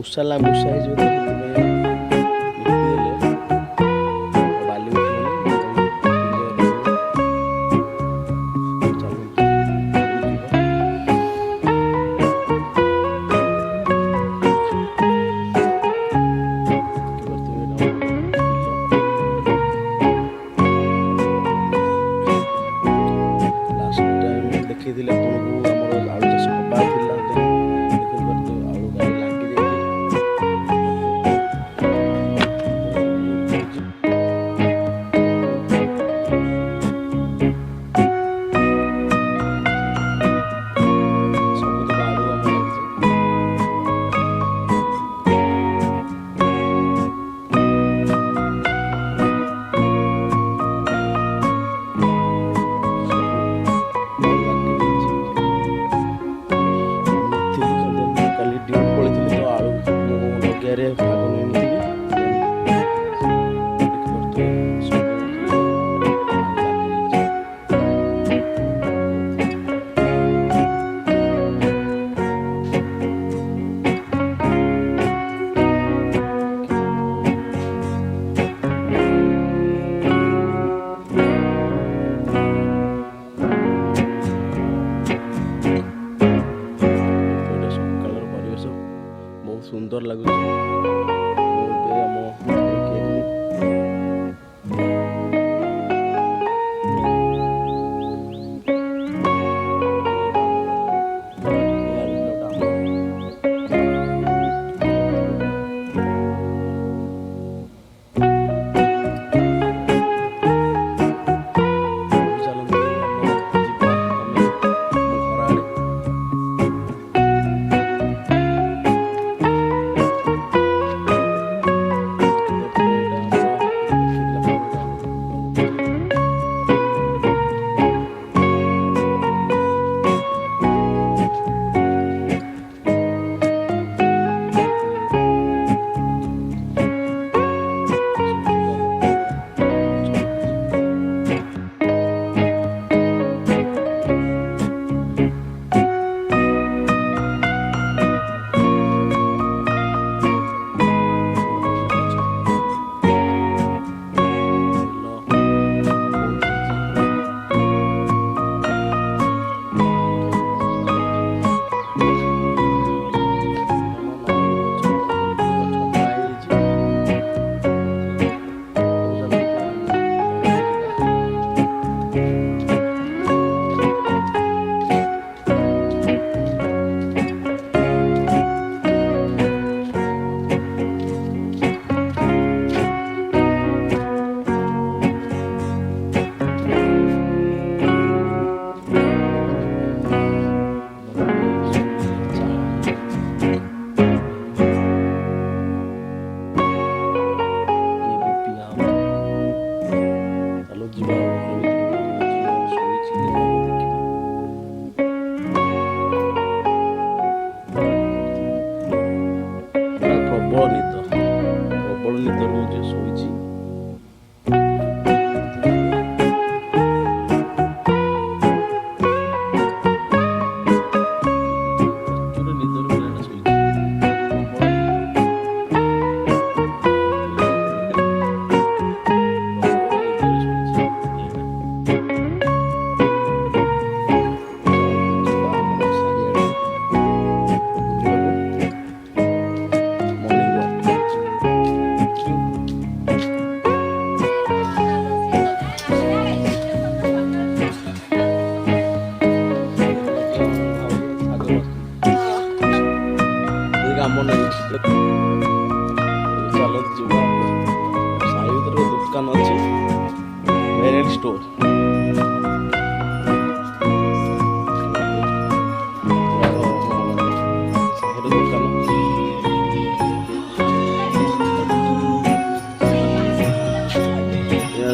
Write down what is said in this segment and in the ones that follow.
ମୂଷା ହେଇଯିବ ତ ସେଥିପାଇଁ ଲିପିଦେଲେ ବାଲି ଉଠିବନି। ଲାଷ୍ଟ ଟାଇମ୍ ଦେଖେଇଥିଲି ଆପଣଙ୍କୁ ଆମର ଆଳୁ ଚାଷ ହବାର ଥିଲା, ଦେଖିପାରୁଥିବେ ଆଳୁ ଗାଡ଼ି ଲାଗିଯାଇଛି। ସବୁତକ ଆଳୁ ଆମର ଲାଗିଛି। କାଲି ଡ୍ୟୁଟି ପଳେଇଥିଲି ତ ଆଳୁ ଲଗେଇବାରେ ଭାଗ ନେଇନଥିଲି। ସକାଳର ପରିବେଶ ବହୁତ ସୁନ୍ଦର ଲାଗୁଛି। ମୁଁ ଏବେ ଆମ ଘରକୁ ଆସିଲି। ଚାଲନ୍ତୁ ଯିବା ଆମେ ମୋ ଘର ଆଡ଼େ। ପ୍ରବଳ ନିଦରେ ମୁଁ ଯେ ଶୋଇଛି। ଚାଲନ୍ତୁ ଯିବା। ସାହି ଭିତରେ ଦୋକାନ ଅଛି, ଭେରାଇଟି ଷ୍ଟୋର।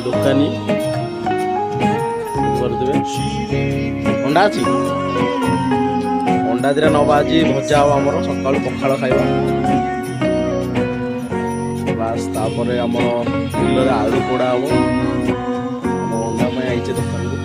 ଦୋକାନୀ କରିଦେବେ। ଅଣ୍ଡା ଅଛି, ଅଣ୍ଡା ଦିଟା ନବା। ଆଜି ଭଜା ହବ ଆମର, ସକାଳୁ ପଖାଳ ଖାଇବା ବାସ୍। ତାପରେ ଆମର ବିଲରେ ଆଳୁ ପୋଡ଼ା ହବ। ଆମ ଅଣ୍ଡା ପାଇଁ ଆଇଛେ ଦୋକାନକୁ।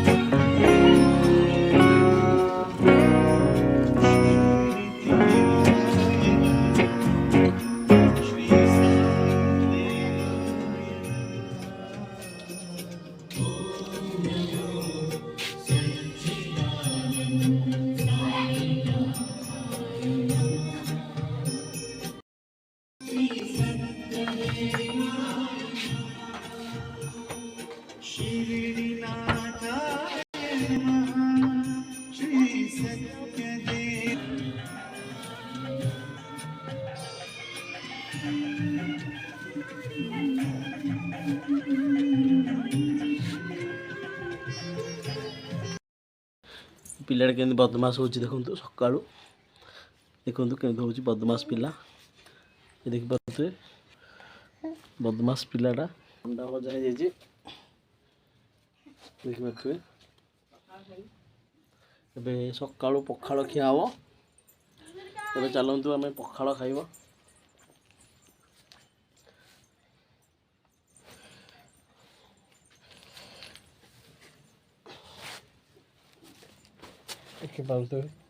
ପିଲାଟା କେମିତି ବଦମାସ ହେଉଛି ଦେଖନ୍ତୁ। ସକାଳୁ ଦେଖନ୍ତୁ କେମିତି ହେଉଛି ବଦମାସ ପିଲା, ଦେଖିପାରୁଥିବେ ବଦମାସ ପିଲାଟା। ଅଣ୍ଡା ଭଜା ହେଇଯାଇଛି ଦେଖିପାରୁଥିବେ। ଏବେ ସକାଳୁ ପଖାଳ ଖିଆ ହବ। ଏବେ ଚାଲନ୍ତୁ ଆମେ ପଖାଳ ଖାଇବା। ଦେଖିପାରୁଥିବେ